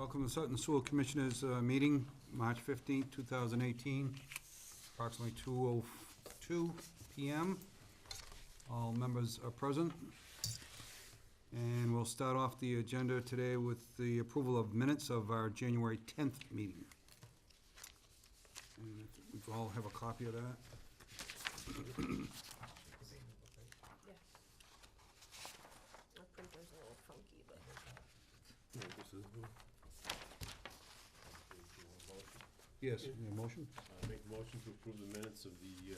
Welcome to Sutton Sewer Commissioners meeting, March 15th, 2018, approximately 2:02 PM. All members are present. And we'll start off the agenda today with the approval of minutes of our January 10th meeting. And we all have a copy of that. My printer's a little funky, but Yes, any motion? I make a motion to approve the minutes of the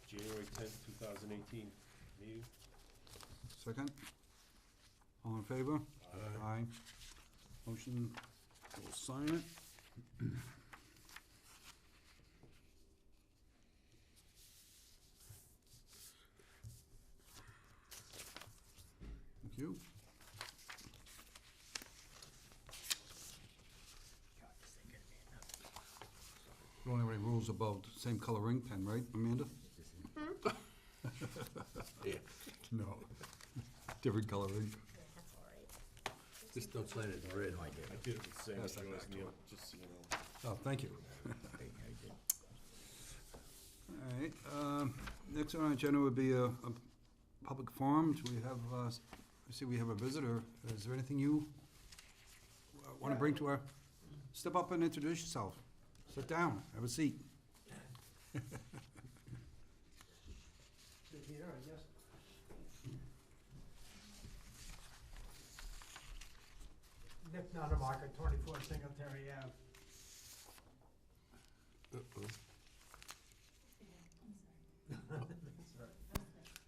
January 10th, 2018 meeting. Second? All in favor? Aye. Aye. Motion, we'll sign it. Thank you. You don't have any rules about same color ink pen, right, Amanda? Yeah. No. Different color ink. that's all right. Just don't sign it in red. I did it with the same Pass as that yours, back to Neil, her. just so you know. Oh, thank you. All right, next on our agenda would be a public forum. Do we have, I see we have a visitor. Is there anything you want to bring to our, step up and introduce yourself. Sit down, have a seat. Sit here, I guess. Nick Notamarka, 24 Singletary Ave.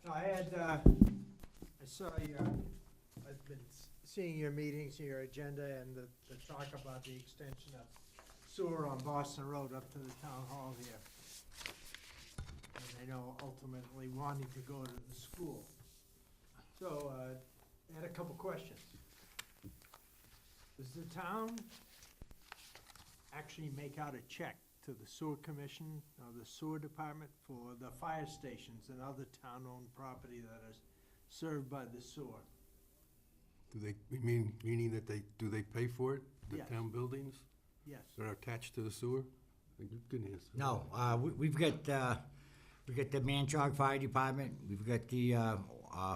No, I had, I saw your, I've been seeing your meetings, your agenda, and the talk about the extension of sewer on Boston Road up to the town hall here. And I know ultimately wanting to go to the school. So, I had a couple questions. Does the town actually make out a check to the sewer commission or the sewer department for the fire stations and other town-owned property that is served by the sewer? Do they, meaning that do they pay for it? The Yes. town buildings Yes. that are attached to the sewer? You can answer. No, we've got the Manchog Fire Department, we've got the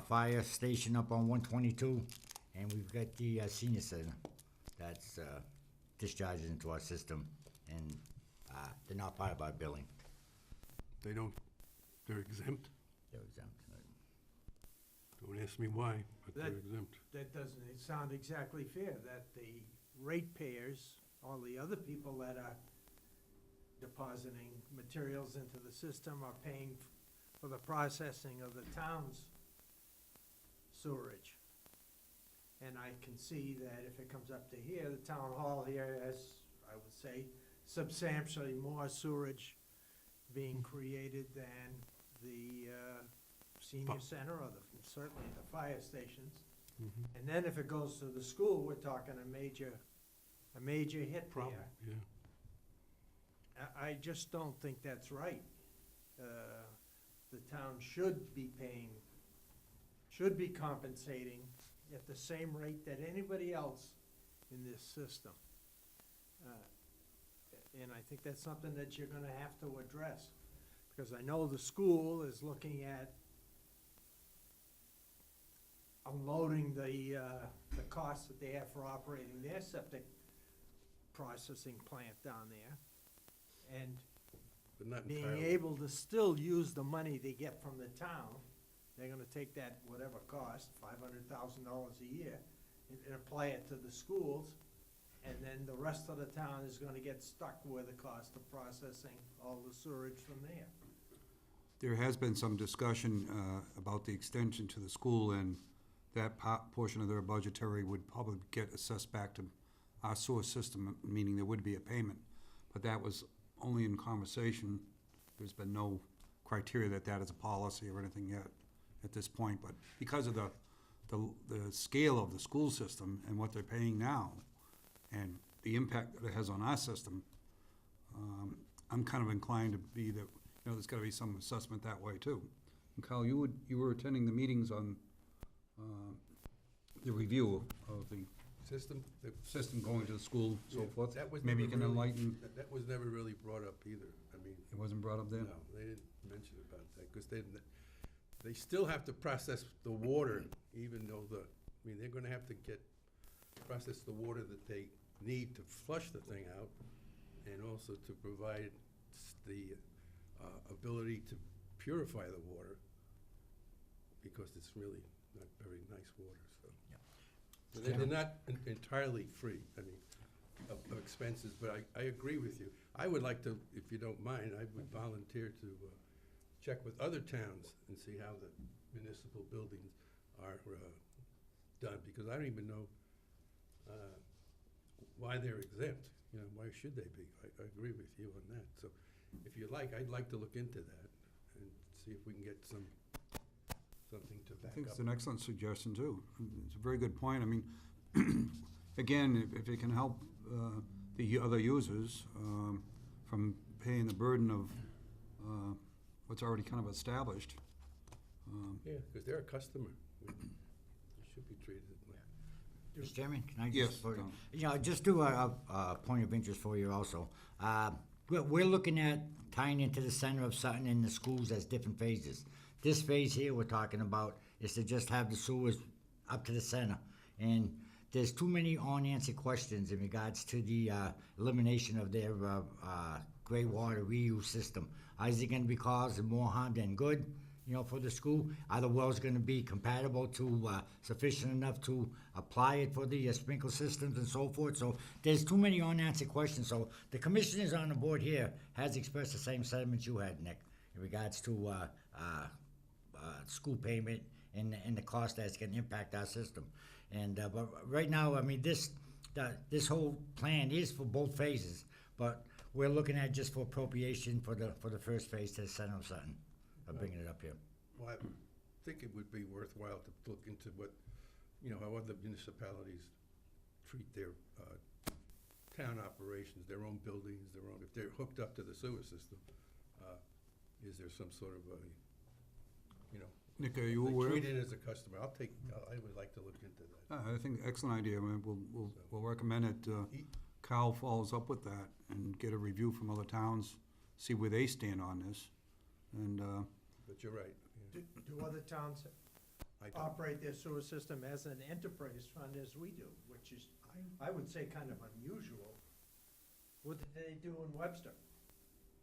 fire station up on 122, and we've got the senior center that's discharges into our system, and they're not part of our billing. They don't, they're exempt? They're exempt. Don't ask me why, but they're That- exempt. That doesn't sound exactly fair, that the ratepayers, all the other people that are depositing materials into the system are paying for the processing of the town's sewerage. And I can see that if it comes up to here, the town hall here has, I would say, substantially more sewerage being created than the senior center or certainly the fire stations. Mhm. And then if it goes to the school, we're talking a major hit Problem, there. yeah. I just don't think that's right. The town should be paying, should be compensating at the same rate that anybody else in this system. And I think that's something that you're gonna have to address, because I know the school is looking at unloading the costs that they have for operating their septic processing plant down there, and But not being entirely. able to still use the money they get from the town. They're gonna take that, whatever cost, $500,000 a year, and apply it to the schools, and then the rest of the town is gonna get stuck with the cost of processing all the sewage from there. There has been some discussion about the extension to the school, and that portion of their budgetary would probably get assessed back to our sewer system, meaning there would be a payment. But that was only in conversation. There's been no criteria that is a policy or anything yet at this point. But because of the scale of the school system and what they're paying now, and the impact that it has on our system, I'm kind of inclined to be that, there's gotta be some assessment that way too. And Kyle, you were attending the meetings on the review of the system, the System going to the school, so Yeah, forth. that was Maybe you never can really- enlighten, that was never really brought up either. I mean, it wasn't brought up there? no, they didn't mention about that, because they still have to process the water, even though they're gonna have to process the water that they need to flush the thing out, and also to provide the ability to purify the water, because it's really not very nice water, so. Yeah. So they're not entirely free, I mean, of expenses, but I agree with you. I would like to, if you don't mind, I would volunteer to check with other towns and see how the municipal buildings are done, because I don't even know why they're exempt. You know, why should they be? I agree with you on that. So if you like,'t like to look into that and see if we can get something to I back think up. it's an excellent suggestion, too. It's a very good point. I mean, again, if it can help the other users from paying the burden of what's already kind of established. Yeah, because they're a customer. They should be treated like. Mr. Chairman, can I Yes, just, Tom. just do a point of interest for you also. We're looking at tying into the center of Sutton and the schools as different phases. This phase here we're talking about is to just have the sewers up to the center. And there's too many unanswered questions in regards to the elimination of their gray water reuse system. Is it gonna be causing more harm than good, for the school? Are the wells gonna be compatible to, sufficient enough to apply it for the sprinkler systems and so forth? So there's too many unanswered questions. So the commissioners on the board here has expressed the same sentiments you had, Nick, in regards to school payment and the cost that's gonna impact our system. And, but right now, I mean, this whole plan is for both phases, but we're looking at just for appropriation for the first phase to the center of Sutton, of bringing it up here. Well, I think it would be worthwhile to look into how other municipalities treat their town operations, their own buildings, if they're hooked up to the sewer system. Is there some sort of Nick, are you they aware? treat it as a customer? I would like to look into that. I think excellent idea. I mean, we'll recommend it. Kyle follows up with that and get a review from other towns, see where they stand on this. And, But you're right. Yeah. Do other towns I don't. operate their sewer system as an enterprise fund as we do, which is, I would say, kind of unusual? What did they do in Webster?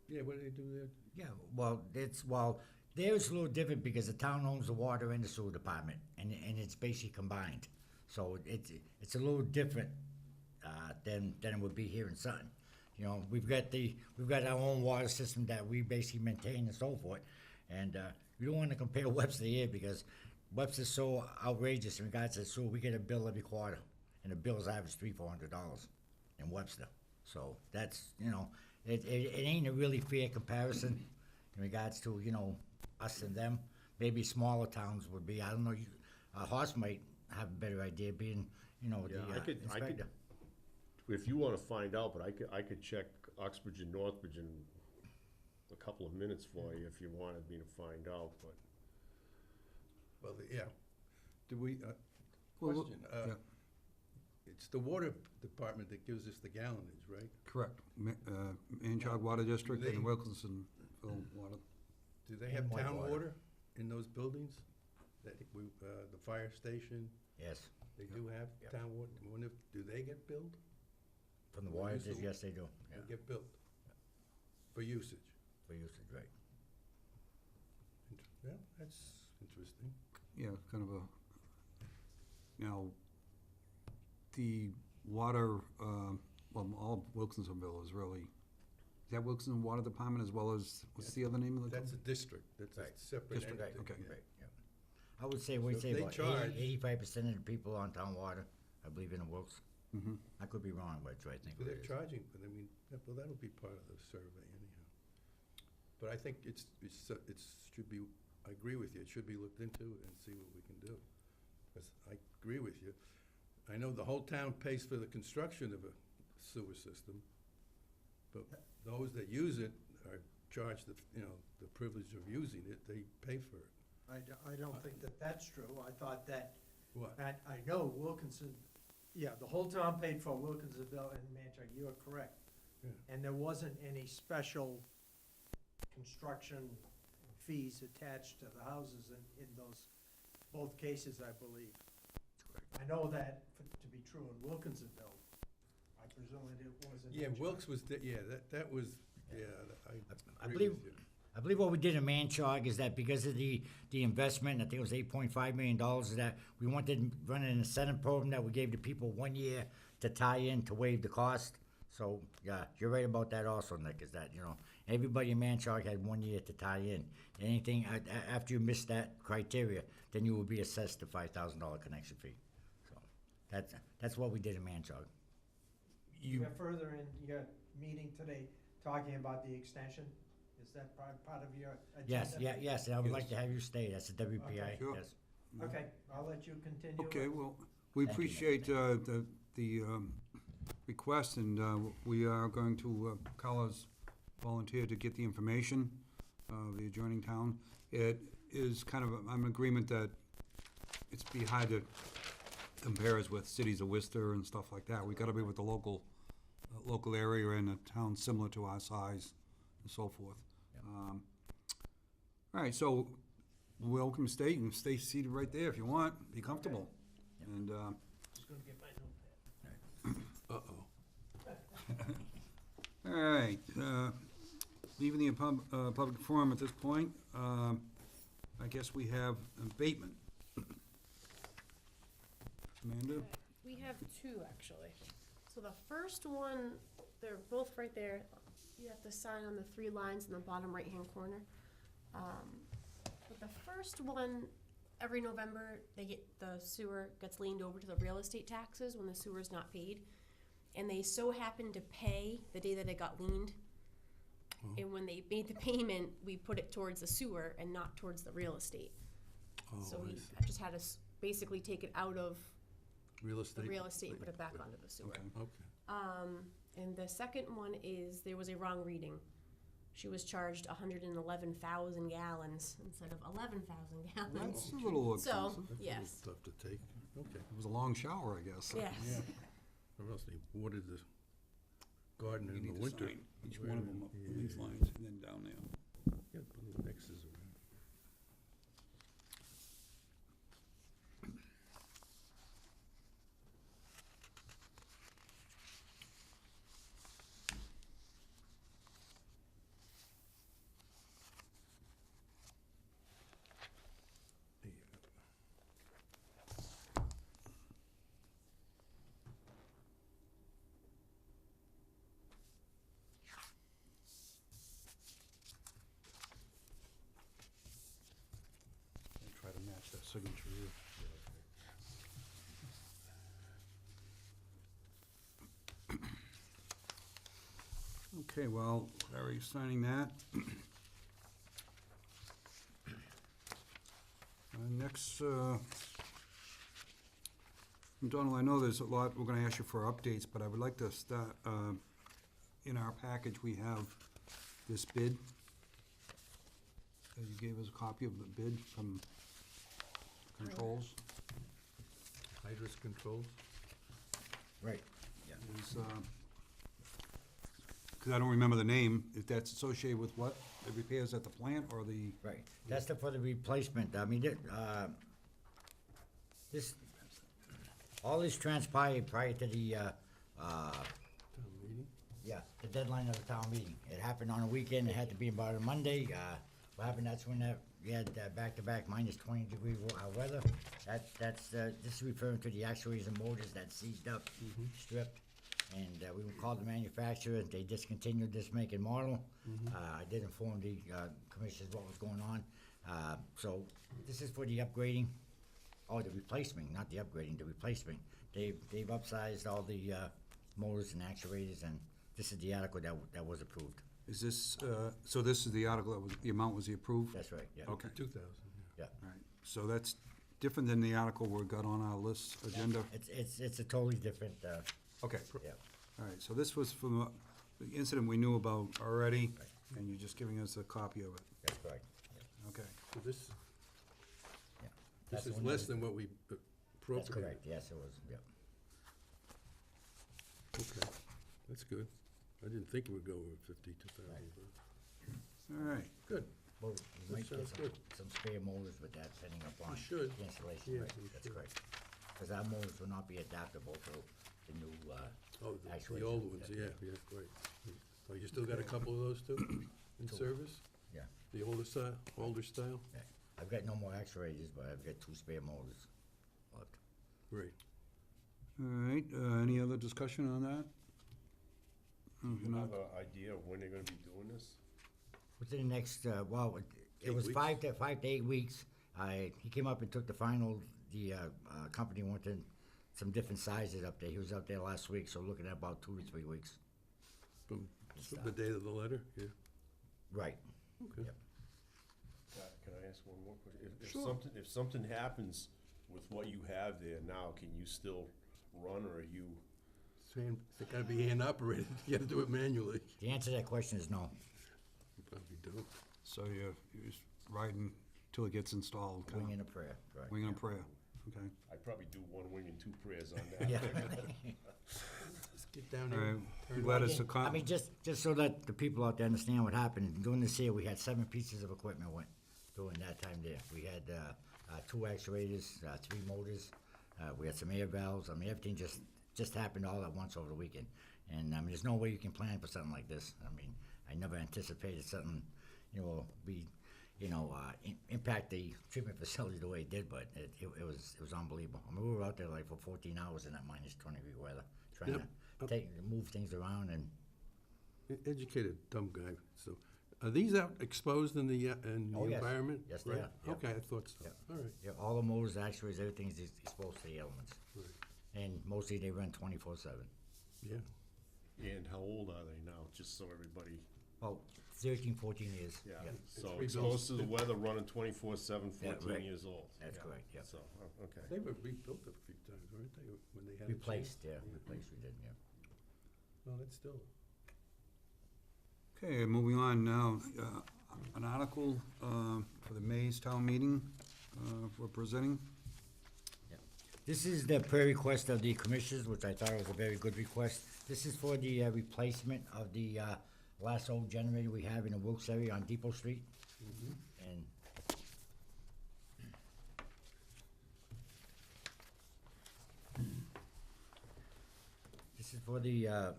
Yeah, what do they do there? Yeah, there it's a little different because the town owns the water and the sewer department, and it's basically combined. So it's a little different than it would be here in Sutton. We've got our own water system that we basically maintain and so forth, and we don't want to compare Webster here because Webster's so outrageous in regards to sewer. We get a bill every quarter, and the bills average $300-400 in Webster. So that's it ain't a really fair comparison in regards to us and them. Maybe smaller towns would be. I don't know. Horse might have a better idea, being Yeah, I could, inspector. if you wanna find out, but I could check Oxbridge and Northbridge in a couple of minutes for you if you wanted me to find out, but. Well, yeah. Do we, Well, question, yeah. it's the water department that gives us the gallonage, right? correct. Manchog Water District They- and Wilkinsonville Water. Do they have white town water. water in those buildings? The fire station, Yes, they do have Yep. town water? Do they get billed? from the water. Municipal- Yes, they do. Yeah, They get billed for usage. for usage, right. Yeah, that's interesting. Yeah, kind of now, the water, all Wilkinsonville is really, is that Wilkinson Water Department as well as, what's the other name of the That's company? a district, that's a Right. separate District, entity. okay. yeah. Right, yeah. I would say, So if they about charge- 85% of the people on town water, I believe in the Wilkes. Mhm. I could be wrong, but I think Well, it they're is. charging, but well, that'll be part of the survey anyhow. But I think it should be, I agree with you, it should be looked into and see what we can do. Because I agree with you. I know the whole town pays for the construction of a sewer system, but those that use it are charged the privilege of using it, they pay for it. I don't think that that's true. I thought that, What? I know Wilkinson Yeah, the whole town paid for Wilkinsville and Manchester, you are correct. Yeah. And there wasn't any special construction fees attached to the houses in those, both cases, I believe. I know that to be true in Wilkinsville. I presume it wasn't. Yeah, Wilkes was, that was, yeah, I I agree believe- with you. I believe what we did in Manchog is that because of the investment, I think it was $8.5 million, is that we wanted to run an incentive program that we gave the people 1 year to tie in to waive the cost. So, yeah, you're right about that also, Nick, is that, everybody in Manchog had 1 year to tie in. Anything after you miss that criteria, then you will be assessed the $5,000 connection fee. So, that's what we did in Manchog. You have further in your meeting today talking about the extension? Is that part of your agenda? Yes, and I would like Yes. to have you stay, that's a WPI, Sure. yes. Okay, I'll let you continue. Okay, well, we Thank you, appreciate the request, and we are going to, Carla's volunteered to get the information of the adjoining town. It is kind of, I'm in agreement that it's be hard to compare us with cities of Worcester and stuff like that. We gotta be with the local area and a town similar to our size and so forth. All right, so welcome to stay. You can stay seated right there if you want. Be comfortable. And Just gonna get my notepad. Uh-oh. all right, leaving the public forum at this point. I guess we have abatement. Amanda? Okay, we have two, actually. So the first one, they're both right there. You have to sign on the 3 lines in the bottom right-hand corner. But the first one, every November, the sewer gets leaned over to the real estate taxes when the sewer's not paid. And they so happen to pay the day that it got leaned. And when they made the payment, we put it towards the sewer and not towards the real estate. So Oh, I we see. just had to basically take it out of Real the estate. real estate and put it back onto the sewer. Okay. Okay. And the second one is there was a wrong reading. She was charged 111,000 gallons instead of 11,000 gallons. That's a little So, expensive. That's a little yes, tough to take. Okay. It was a long shower, I guess. yes. Or else they watered the garden You in need the to winter. sign each one of them up Yeah, with these yeah. lines and then down there. Yeah, put little X's around. There you go. And try to match that signature here. Okay, well, Larry's signing that. Next, Donald, I know there's a lot, we're gonna ask you for updates, but I would like to start, in our package, we have this bid. You gave us a copy of the bid from Controls. Hydrous controls? Right. Because I don't remember the name, if that's associated with what? The repairs at the plant or the, Right, that's for the replacement, I mean, this, all this transpired prior to the, Town meeting? yeah, the deadline of the town meeting. It happened on a weekend, it had to be about a Monday, what happened, that's when we had back-to-back minus 20-degree weather. This is referring to the actuators and motors that seized up, stripped. And we called the manufacturer, they discontinued this make and model. I did inform the commissioners what was going on. So this is for the upgrading, the replacement, not the upgrading, the replacement. They've upsized all the motors and actuators, and this is the article that was approved. is this, so this is the article that was, the amount was approved? That's right, yeah. Okay. 2,000, Yeah. All right, so that's different than the article we got on our list agenda? It's a totally different, Okay, yeah. all right, so this was from the incident we knew about already, and you're just giving us a copy of it, That's correct. okay. So this That's the is one less that- than what we That's appropriated. correct, yes, it was, yeah. That's good. I didn't think it would go over 52,000, but, All right. good. Well, we might sounds get good. some spare motors with that depending upon should. the installation, Yeah, right, we that's should. correct. Because our motors will not be adaptable to the new, Oh, the actuators. old ones, yeah, great. Oh, you still got a couple of those too in Two. service? Yeah. The older style? Yeah. I've got no more actuators, but I've got 2 spare motors left. Great. All right, any other discussion on that? If You not, have an idea of when they're gonna be doing this? Within the next, well, it 8 was weeks? 5 to 8 weeks. He came up and took the final, the company wanted some different sizes up there. He was up there last week, so looking at about 2 to 3 weeks. From the date of the letter, yeah. Right. Okay. Yep. Can I ask one more question? Sure. If something happens with what you have there now, can you still run, or are you? It's gotta be hand operated, you gotta do it manually. The answer to that question is no. You probably don't. so you're just riding till it gets installed, kind Wing of and a prayer, right. wing and a prayer, okay? I'd probably do 1 wing and 2 prayers on that. Yeah. Let's get down All there. right, turn glad it it's a I mean, just so that the people out there understand what happened, during this year, we had 7 pieces of equipment went during that time there. We had 2 actuators, 3 motors, we had some air valves. I mean, everything just happened all at once over the weekend. And, I mean, there's no way you can plan for something like this. I mean, I never anticipated something, impact the treatment facility the way it did, but it was unbelievable. I mean, we were out there like for 14 hours in that minus 20-degree weather, trying to move things around and. Educated dumb guy, so, are these out exposed in the Oh, yes. environment? Yes, they Right? are, yeah. Okay, I thought so, Yeah. all right. Yeah, all the motors, actuators, everything's exposed to the elements. Right. And mostly they run 24/7. Yeah, And how old are they now, just so everybody, Oh, 13, 14 years. yeah, Yeah, so rebuilt. exposed to the weather, running 24/7, Yeah, 14 right. years old. That's Yeah. correct, yeah. So, okay. they were rebuilt a few times, weren't they, when they had a chance? Replaced, yeah, replaced, we did, yeah. Well, that's still, Okay, moving on now, an article for the May's town meeting we're presenting. This is the per request of the commissioners, which I thought was a very good request. This is for the replacement of the last old generator we have in the Wilkes area on Depot Street. And this is for the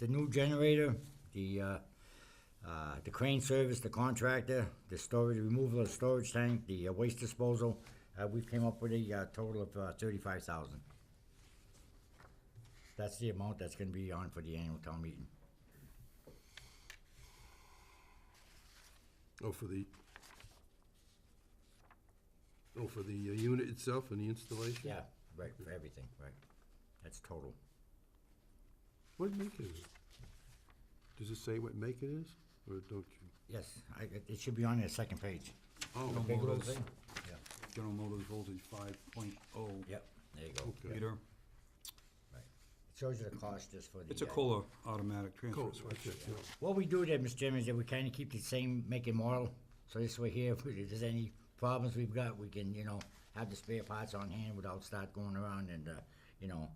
new generator, the crane service, the contractor, the storage, removal of the storage tank, the waste disposal. We've came up with a total of $35,000. That's the amount that's gonna be on for the annual town meeting. for the unit itself and the installation? Yeah, right, for everything, right. That's total. What make it is? Does it say what make it is, or don't you? Yes, it should be on the second page. Oh, The big little Motors. thing. Yeah, General Motors voltage 5.0 yep, there you go. Okay. meter. Right. It shows you the cost just for the. It's a Kohler automatic transfer Cool, switch. okay, yeah. What we do there, Mr. Chairman, is that we kinda keep the same make and model, so this way here, if there's any problems we've got, we can, have the spare parts on hand without start going around and,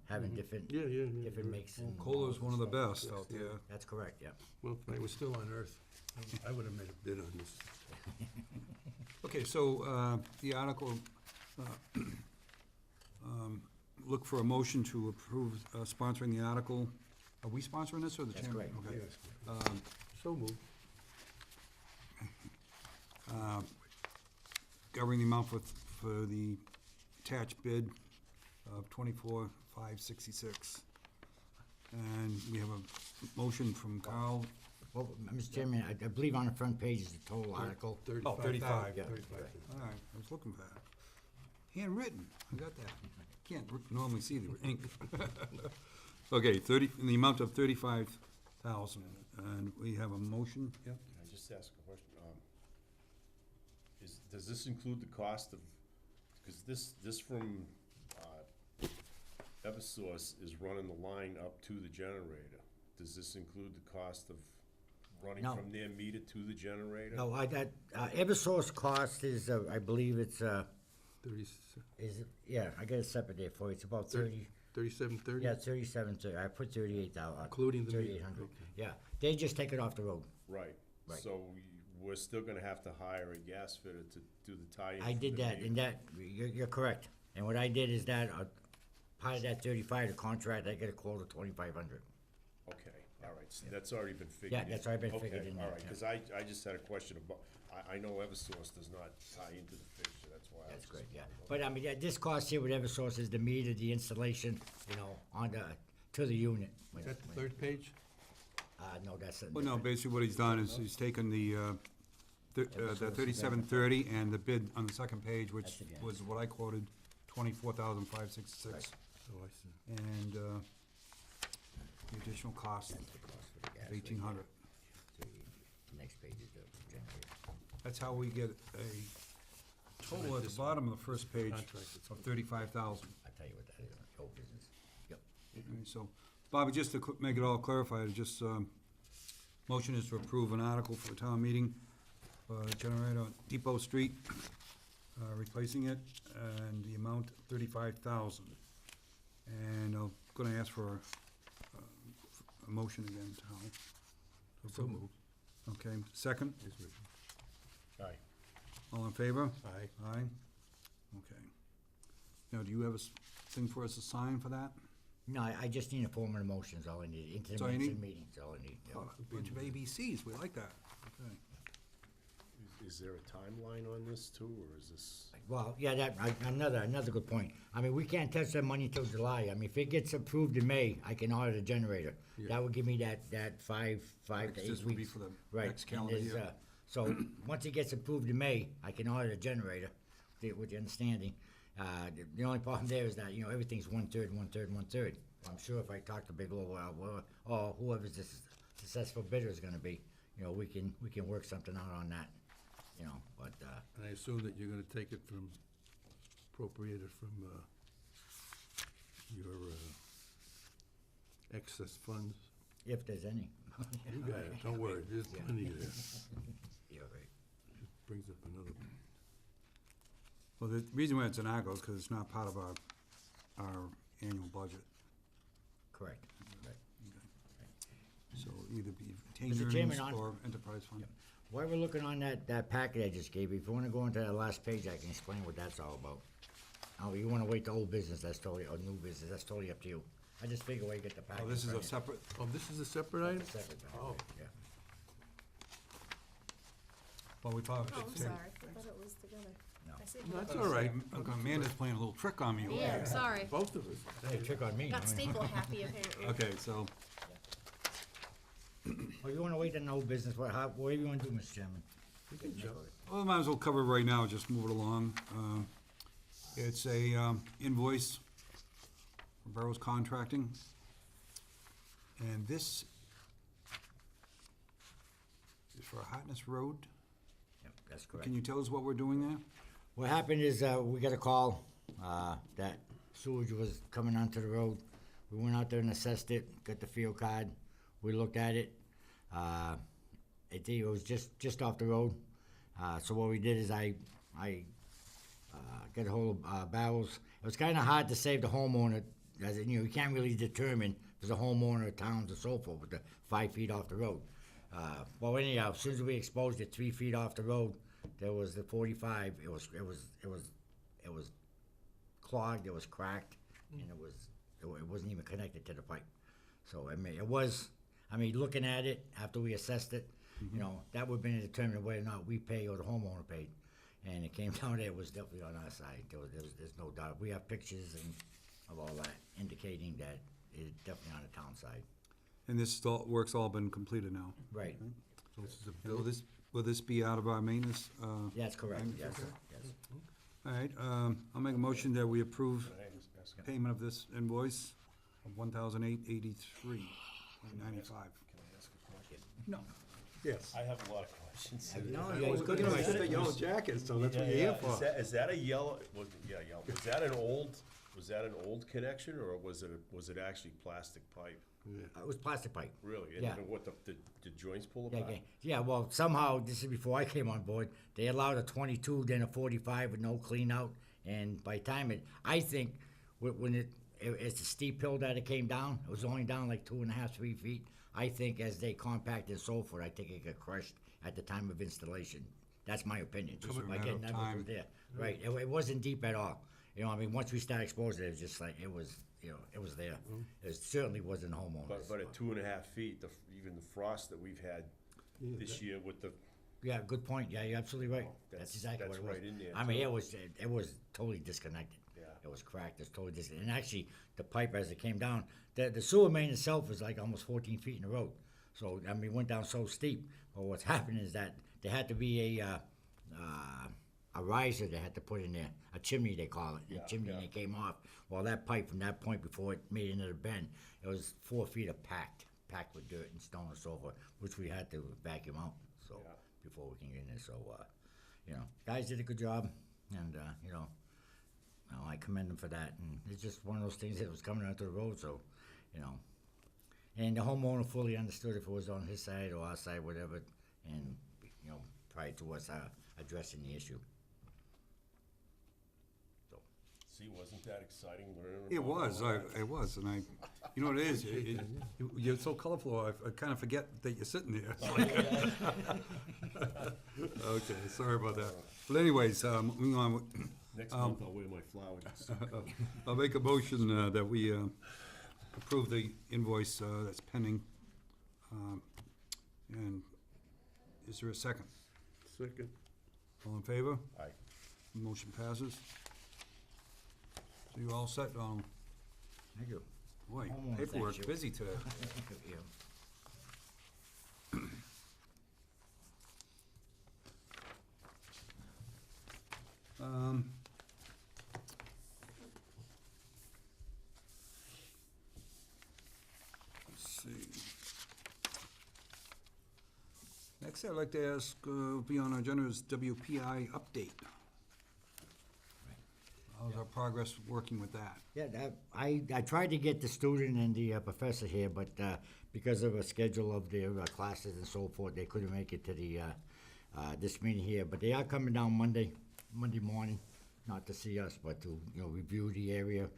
having different, Yeah, different yeah. makes and. Kohler's one of the models and best out there. stuff. That's correct, yeah. Well, if I was still on Earth, I would have made a bid on this. Okay, so the article, look for a motion to approve sponsoring the article. Are we sponsoring this or the That's chairman? correct. Okay. Yes. So moved. Governing the amount for the attached bid of $24,566. And we have a motion from Carl. Well, Mr. Chairman, I believe on the front page is the total article. 35. Yeah. 35. All right, I was looking for that. Handwritten, I got that. Can't normally see the ink. Okay, in the amount of 35,000, and we have a motion, yeah? Can I just ask a question? Does this include the cost of, because this from Eversource is running the line up to the generator. Does this include the cost of running No. from their meter to the generator? No, Eversource cost is, I believe it's, 30, yeah, I got it separate there for you. It's about 3730? Yeah, 37, I put 38,000. Including the meter, 3,800. okay. Yeah, they just take it off the road. Right, Right. so we're still gonna have to hire a gas fitter to do the tie-in. I for did the that, meter. and that, you're correct. And what I did is that, part of that 35, the contract, I get a quote of 2,500. Okay, all right, so that's already been figured Yeah, in. that's already been figured in Okay, all there, right, yeah. cause I just had a question about, I know Eversource does not tie into the fixture, that's why I was That's just great, yeah. wondering. But I mean, yeah, this cost here, whatever source is the meter, the installation, you know, on the, to the unit. Is that the third page? No, that's it. Well, no, basically what he's done is he's taken the 3730 and the bid on the second page, which That's it, yeah. was what I quoted, 24,566. Oh, I see. And the additional cost That's the cost for the gas. of 1,800. Next page is the generator. That's how we get a total at the bottom of the first page of 35,000. I'll tell you what that is, old business. Yep. Okay, so, Bobby, just to make it all clarified, just, motion is to approve an article for the town meeting, generator on Depot Street, replacing it, and the amount 35,000. And I'm gonna ask for a motion again, Tom. So moved. Okay, second, Is written. Aye. all in favor? Aye. Aye? Okay. Now, do you have a thing for us to sign for that? No, I just need a form of motion, is all I need. Into That's the all you minutes need? and meetings, all I need. Yep. Oh, a bunch of ABCs, we like that. Okay. Is there a timeline on this too, or is this? Well, yeah, another good point. I mean, we can't touch that money till July. I mean, if it gets approved in May, I can order the generator. Yeah. That would give me that five to Right, 'cause 8 this would be weeks. for the Right, next and calendar there's, year. So, once it gets approved in May, I can order the generator, with the understanding. The only problem there is that, you know, everything's 1/3, 1/3, 1/3. I'm sure if I talk to Bigelow, or whoever's the successful bidder is gonna be, you know, we can work something out on that, you know, but, And I assume that you're gonna take it from, appropriate it from, your, excess funds? if there's any. You got it, don't worry, there's Yeah. plenty there. You're right. Just brings up another, Well, the reason why it's an article is because it's not part of our annual budget. Correct. Right. So either be Mr. retained Chairman, earnings on- or enterprise fund. Yep. While we're looking on that packet I just gave you, if you wanna go into that last page, I can explain what that's all about. Oh, you wanna wait to old business, that's totally, or new business, that's totally up to you. I just figure where you get the packet. Oh, this is in a front of separate, oh, this is a separate you. item? That's a separate packet, Oh. yeah. well, we probably Oh, I'm should say. sorry, I thought it was together. No. I see. No, that's all right. Amanda's playing a little trick on me. over Yeah, here. sorry. Both of us. Hey, trick on me. Got staple happy apparently. Okay, so, Oh, you wanna wait to know business, what do you wanna do, Mr. Chairman? well, might as well cover it right now, just move it along. It's a invoice for Burroughs Contracting. And this is for Hartness Road. Yep, that's correct. Can you tell us what we're doing there? What happened is, we got a call, that sewage was coming onto the road. We went out there and assessed it, got the field card, we looked at it. It was just off the road. So what we did is I got a hold of, Barrels. It was kinda hard to save the homeowner, as in, you know, you can't really determine if it's a homeowner, towns and so forth, with the 5 feet off the road. Well, anyhow, as soon as we exposed it 3 feet off the road, there was the 45, it was clogged, it was cracked, and it wasn't even connected to the pipe. So, I mean, looking at it, after we assessed it, you know, that would've been determined whether or not we pay or the homeowner paid. And it came down there, it was definitely on our side, there's no doubt. We have pictures of all that indicating that it's definitely on the town side. And this work's all been completed now. Right, So this is a And bill? will this be out of our maintenance? that's correct, yes, yes. All right, I'll make a motion that we approve Can I ask payment of this invoice of $1,883.95. a question? No. Yes. I have a lot of questions. No, I yeah, was good looking at question. the yellow jacket, so that's what Yeah, you're here yeah. for. Is that a yellow, yellow, was that an old connection, or was it actually plastic pipe? It was plastic pipe. Really? Yeah. And what, the joints pull Yeah, apart? yeah, well, somehow, this is before I came on board, they allowed a 22, then a 45 with no clean out, and by the time I think, when it's a steep hill that it came down. It was only down like 2.5, 3 feet. I think as they compacted and so forth, I think it got crushed at the time of installation. That's my opinion. Just a By matter getting of that was time. there. Right, it wasn't deep at all. You know, I mean, once we started exposing it, it was just like, it was, you know, it was there. It certainly wasn't homeowners. But at 2.5 feet, even the frost that we've had Yeah, this that- year with the, Yeah, good point. Yeah, you're absolutely right. Oh, That's that's- exactly what that's it was. right in there, I mean, too. it was totally disconnected. Yeah. It was cracked. It's totally disconnected. And actually, the pipe as it came down, the sewer main itself is like almost 14 feet in the road. So I mean, it went down so steep. But what's happened is that there had to be a riser they had to put in there, a chimney they call it, Yeah, a chimney yeah. that came off. Well, that pipe from that point before it made it into the bend, it was 4 feet of packed with dirt and stone and so forth, which we had to vacuum out. So Yeah. before we can get in there, so you know, guys did a good job, and you know, I commend them for that. And it's just one of those things that was coming onto the road, so you know. And the homeowner fully understood if it was on his side or our side, whatever, and you know, prior to us addressing the issue. see, wasn't that exciting? learning It about was, all that? it was, and you know what it is, you're so colorful, I kind of forget that you're sitting there. It's like- Okay, sorry about that. But anyways, moving on, Next month, I'll wear my flowers. I'll make a motion that we approve the invoice that's pending. And is there a second? Second. All in favor? Aye. Motion passes. So you all set, Donald? Thank you. Boy, Homeowner, paperwork's thank you. busy today. Yeah. Um, Let's see. Next, I'd like to ask, be on our agenda is WPI update. How's our progress working with that? Yeah, I tried to get the student and the professor here, but because of a schedule of their classes and so forth, they couldn't make it to the this meeting here. But they are coming down Monday morning, not to see us, but to review the area.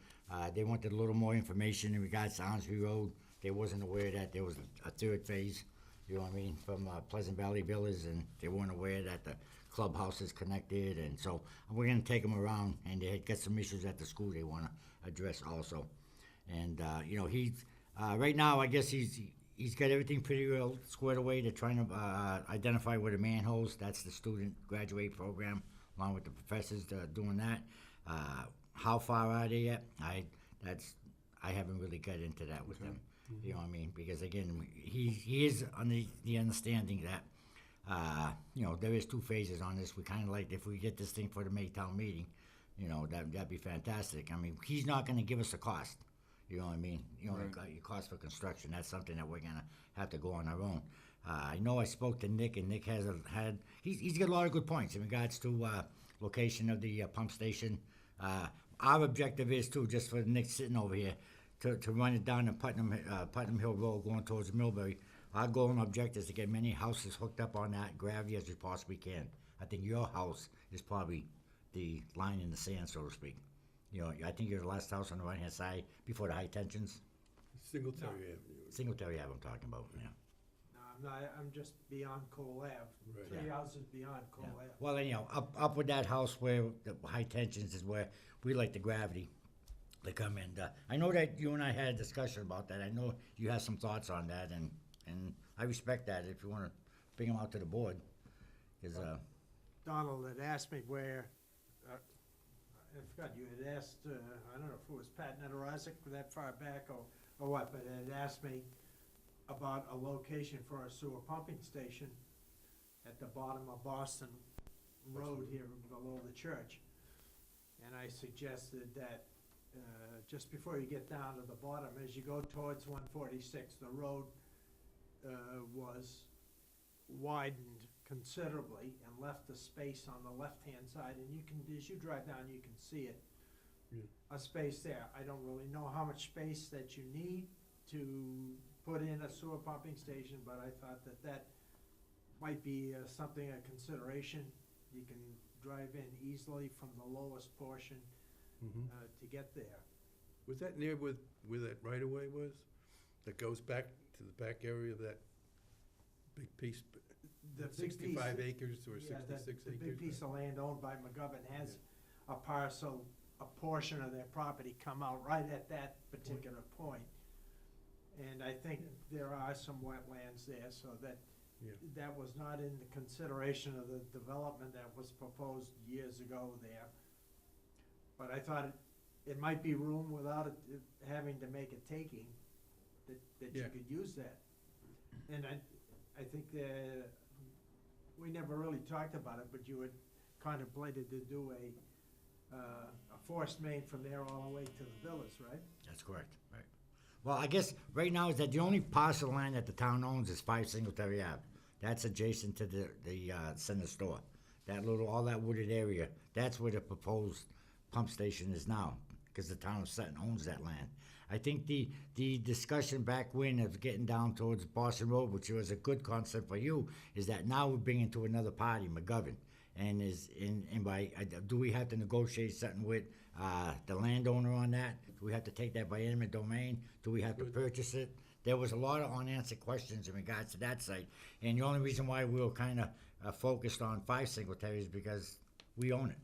They wanted a little more information in regards to Onsbury Road. They wasn't aware that there was a third phase, you know what I mean, from Pleasant Valley Villas, and they weren't aware that the clubhouse is connected, and so we're gonna take them around, and they had got some issues at the school they wanna address also. And, he's, right now, I guess he's got everything pretty well squared away. They're trying to, identify where the manholes, that's the student graduate program, along with the professors doing that. How far are they yet? I haven't really got into that with them, you know what I mean? Because again, he is on the understanding that, there is 2 phases on this. We kind of like, if we get this thing for the Maytown meeting, that'd be fantastic. I mean, he's not gonna give us a cost, you know what I mean? Right. Your cost for construction, that's something that we're gonna have to go on our own. I know I spoke to Nick, and Nick he's got a lot of good points in regards to, location of the pump station. Our objective is too, just for Nick sitting over here, to run it down to Putnam Hill Road going towards Millbury. Our goal and objective is to get many houses hooked up on that gravity as we possibly can. I think your house is probably the line in the sand, so to speak. I think you're the last house on the right-hand side before the high tensions. Singletary Avenue. Singletary Ave I'm talking about, yeah. No, I'm not, I'm just beyond Cole Ave. Right. 3 Yeah. houses beyond Cole Yeah. Ave. Well, anyhow, up with that house where the high tensions is where we like the gravity to come in. I know that you and I had a discussion about that. I know you have some thoughts on that, and I respect that if you want to bring them out to the board. Because, Donald had asked me where, I forgot, you had asked, I don't know if it was Pat Netorozic that far back or what, but it had asked me about a location for a sewer pumping station at the bottom of Boston Road here below the church. And I suggested that, just before you get down to the bottom, as you go towards 146, the road was widened considerably and left a space on the left-hand side, and you can, as you drive down, you can see it. Yeah. A space there. I don't really know how much space that you need to put in a sewer pumping station, but I thought that might be something, a consideration. You can drive in easily from the lowest portion Mhm. to get there. Was that near where that right-of-way was? That goes back to the back area of that big piece, The big piece- 65 acres or Yeah, 66 the acres? big piece of land owned by McGovern has a parcel, a portion of their property come out right at that particular point. And I think there are some wetlands there, so Yeah. that was not in the consideration of the development that was proposed years ago there. But I thought it might be room without it having to make a taking, that you Yeah. could use that. And I think we never really talked about it, but you had contemplated to do a forced main from there all the way to the villas, right? That's correct, right. Well, I guess right now is that the only parcel of land that the town owns is 5 Singletary Ave. That's adjacent to the center store. That little, all that wooded area, that's where the proposed pump station is now, because the town of Sutton owns that land. I think the discussion back when of getting down towards Boston Road, which was a good concept for you, is that now we're bringing to another party, McGovern. And do we have to negotiate something with the landowner on that? Do we have to take that by eminent domain? Do we have to purchase it? There was a lot of unanswered questions in regards to that site. And the only reason why we were kind of focused on 5 Singletary is because we own it.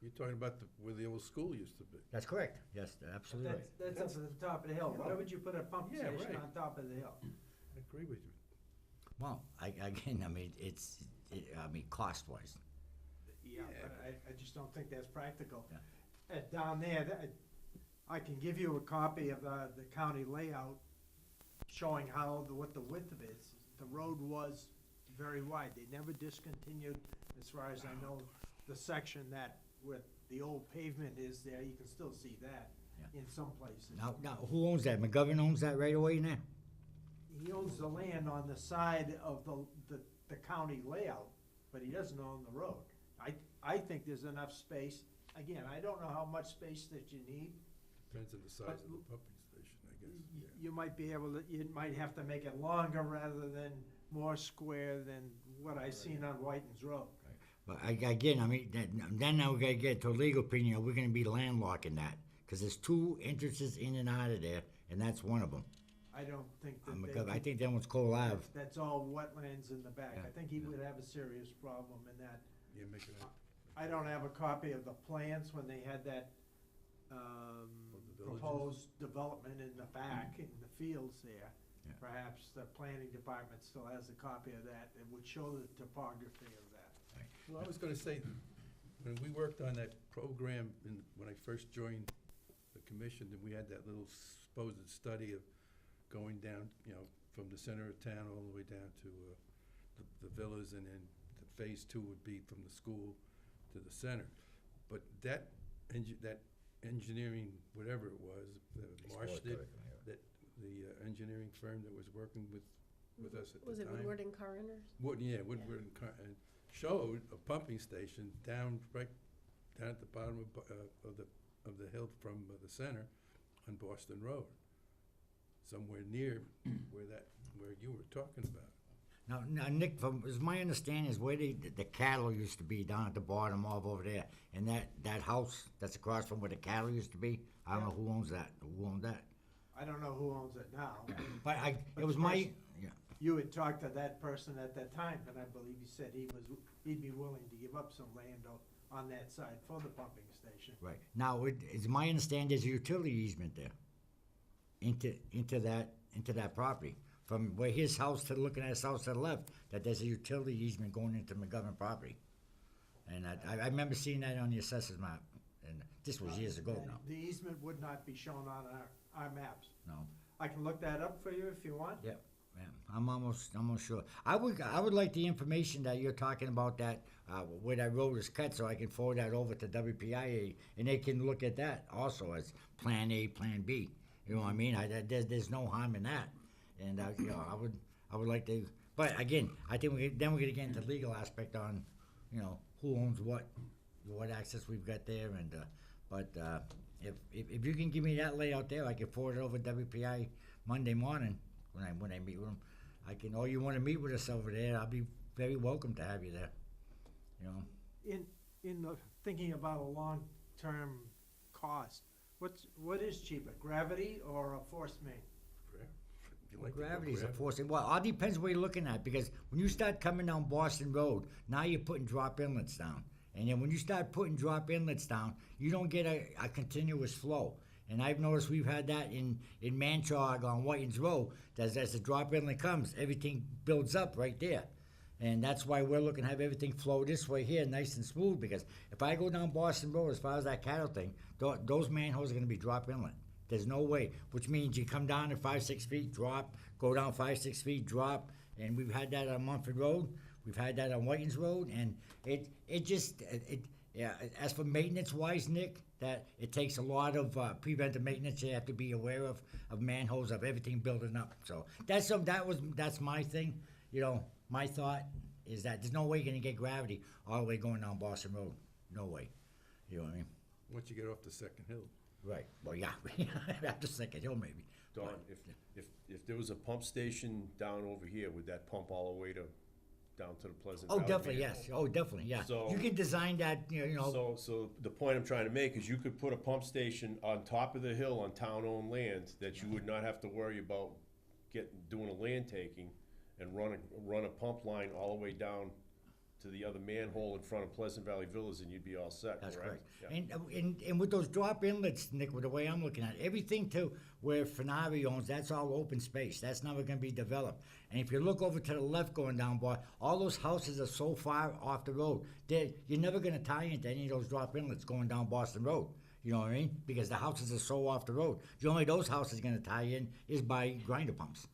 You're talking about where the old school used to be. That's correct. Yes, absolutely right. That's up at the top of the hill. Why would you put a pump Yeah, station right. on top of the hill? I agree with you. Well, again, I mean, cost-wise. Yeah, but I just don't think that's practical. Yeah. Down there, I can give you a copy of the county layout showing what the width of it is. The road was very wide. They never discontinued, as far as I know, the section that with the old pavement is there. You can still see that Yeah. in some places. Now, who owns that? McGovern owns that right away now? He owns the land on the side of the county layout, but he doesn't own the road. I think there's enough space. Again, I don't know how much space that you need. Depends on the size of the pumping station, I guess. Yeah. You might be able to, you might have to make it longer rather than more square than what I seen on Whiten's Road. But again, I mean, then now we gotta get to a legal opinion, are we gonna be landlocking that? Cause there's 2 entrances in and out of there, and that's one of them. I don't think that I think that one's Cole Ave. that's all wetlands in the back. Yeah, I think he yeah. would have a serious problem in that. Yeah, make it up. I don't have a copy of the plans when they had that, the villages? proposed development in the back, in the fields there. Yeah. Perhaps the planning department still has a copy of that, that would show the topography of that. Well, I was gonna say, when we worked on that program, when I first joined the commission, then we had that little supposed study of going down, from the center of town all the way down to the villas, and then the phase 2 would be from the school to the center. But that engineering, whatever it was, Marsh did, that the engineering firm that was working with us at the time. Was it Woodward and Curran Woodward and and showed a pumping station down at the bottom of the hill from the center on Boston Road, somewhere near where you were talking about. Now, Nick, as my understanding is where the cattle used to be down at the bottom of over there, and that house that's across from where the cattle used to be, I don't know who owns that, I don't know who owns it now. But it But was the my, person- yeah, You had talked to that person at that time, and I believe he said he'd be willing to give up some land on that side for the pumping station. right. Now, it's my understanding there's a utility easement there into that property. From where his house to, looking at his house to the left, that there's a utility easement going into McGovern property. And I remember seeing that on the assessor's map, and this was years ago now. The easement would not be shown on our maps. No. I can look that up for you if you want. Yeah, yeah, I'm almost sure. I would like the information that you're talking about, that where that road is cut, so I can forward that over to WPIA, and they can look at that also as Plan A, Plan B. You know what I mean? There's no harm in that, and I would like to. But again, I think we're gonna get into the legal aspect on, who owns what access we've got there, and if you can give me that layout there, I can forward it over to WPI Monday morning when I meet with them. Or you want to meet with us over there, I'll be very welcome to have you there. In the thinking about a long-term cost, what is cheaper, gravity or a force main? You like to go Gravity's a gravity. force. Well, all depends where you're looking at, because when you start coming down Boston Road, now you're putting drop inlets down. And then when you start putting drop inlets down, you don't get a continuous flow. And I've noticed we've had that in Manchog on Whitens Road, that as the drop inlet comes, everything builds up right there. And that's why we're looking to have everything flow this way here, nice and smooth, because if I go down Boston Road, as far as that cattle thing, those manholes are gonna be drop inlet. There's no way, which means you come down to 5-6 feet, drop, go down 5-6 feet, drop, and we've had that on Mumford Road, we've had that on Whitens Road, and yeah, as for maintenance wise, Nick, that it takes a lot of preventive maintenance you have to be aware of manholes, of everything building up. So that's my thing, my thought is that there's no way you're gonna get gravity all the way going down Boston Road, no way, you know what I mean? Once you get off the second hill. Right, well, yeah, after Second Hill maybe. Don, if there was a pump station down over here, would that pump all the way down to the Pleasant Oh, Valley? definitely, manhole? yes, oh, definitely, yeah. So- You can design that, So the point I'm trying to make is you could put a pump station on top of the hill on town-owned land that you would not have to worry about doing a land taking and run a pump line all the way down to the other manhole in front of Pleasant Valley Villas, and you'd be all set, That's correct? correct. Yeah. And with those drop inlets, Nick, with the way I'm looking at it, everything to where Fenari owns, that's all open space. That's never gonna be developed. And if you look over to the left going down, boy, all those houses are so far off the road. You're never gonna tie into any of those drop inlets going down Boston Road. You know what I mean? Because the houses are so off the road. The only those houses gonna tie in is by grinder pumps.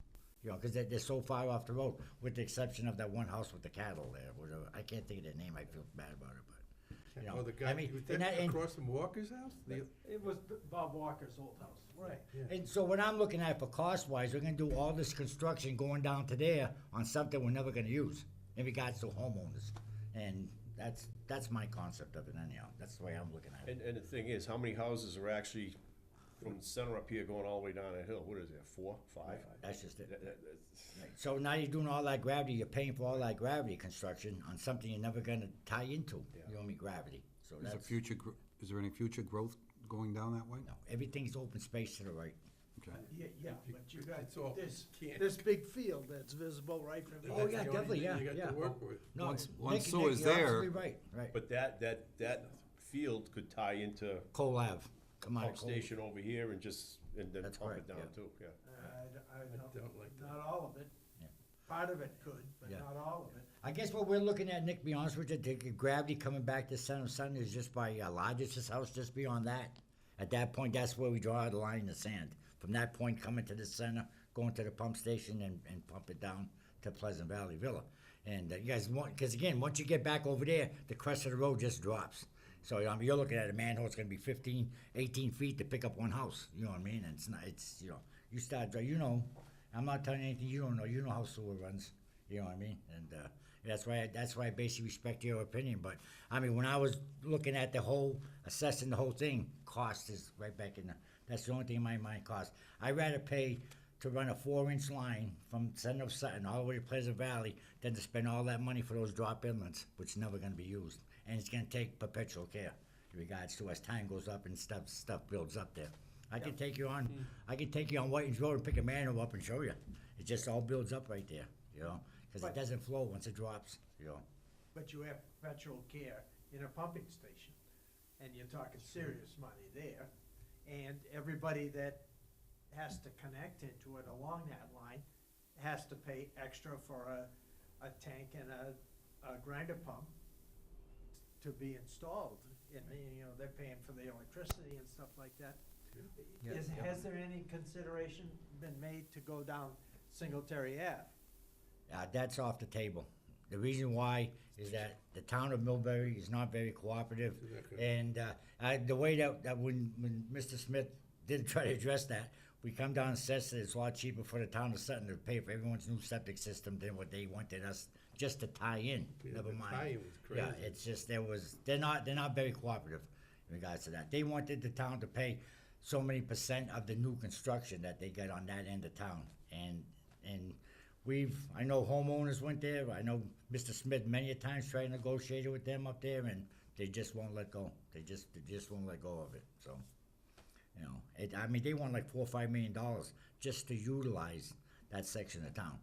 Because they're so far off the road, with the exception of that one house with the cattle there, whatever. I can't think of their name, I feel bad about it, but, Oh, the guy, I mean, was and that that- and- across from Walker's house? It was Bob Walker's old house. Right. And so what I'm looking at for cost-wise, we're gonna do all this construction going down to there on something we're never gonna use in regards to homeowners. And that's my concept of it anyhow. That's the way I'm looking at it. And the thing is, how many houses are actually from the center up here going all the way down the hill? What is it, 4, 5? That's just it. That's- Right. So now you're doing all that gravity, you're paying for all that gravity construction on something you're never gonna tie into. You know what I mean, gravity. So Is there that's, is there any future growth going down that way? no, everything's open space to the right. Okay. Yeah, but you got It's all can't- this big field that's visible right from Oh, here. That's yeah, the only definitely, thing yeah, You got yeah. to work with. No, Once Nick- sewer Nick, is you're there- absolutely right. But that field could tie into Cole Ave, come on. pump station over here and then That's pump it correct, down yeah. too, yeah. I don't like that. Not all of it. Yeah. Part of it could, but Yeah. not all of it. I guess what we're looking at, Nick, be honest with you, the gravity coming back to Son of Sutton is just by Lodge's house, just beyond that. At that point, that's where we draw the line in the sand. From that point, coming to the center, going to the pump station and pump it down to Pleasant Valley Villa. And you guys want, because again, once you get back over there, the crest of the road just drops. So you're looking at a manhole, it's gonna be 15, 18 feet to pick up one house, you know what I mean? And it's not, you start, I'm not telling you anything you don't know, you know how sewer runs, you know what I mean? And, that's why I basically respect your opinion, but, I mean, when I was looking at assessing the whole thing, cost is right back in that's the only thing in my mind, cost. I'd rather pay to run a 4-inch line from center of Sutton all the way to Pleasant Valley than to spend all that money for those drop inlets, which is never gonna be used. And it's gonna take perpetual care in regards to as time goes up and stuff builds up there. I can take you on Whitens Road and pick a manhole up and show you. It just all builds up right there, cause it But- doesn't flow once it drops, But you have perpetual care in a pumping station, and you're talking serious money there. And everybody that has to connect into it along that line has to pay extra for a tank and a grinder pump to be installed. And, they're paying for the electricity and stuff like that. Yeah. Has there any consideration been made to go down Singletary Ave? That's off the table. The reason why is that the town of Millbury is not very cooperative. And the way that when Mr. Smith did try to address that, we come down and says that it's a lot cheaper for the town of Sutton to pay for everyone's new septic system than what they wanted us just to tie in, Yeah, never the mind. tie-in was Yeah, crazy. it's just, they're not very cooperative in regards to that. They wanted the town to pay so many % of the new construction that they got on that end of town. And I know homeowners went there, I know Mr. Smith many a times tried to negotiate with them up there, and they just won't let go. They just won't let go of it, so. You know, I mean, they want like $4 or $5 million just to utilize that section of town.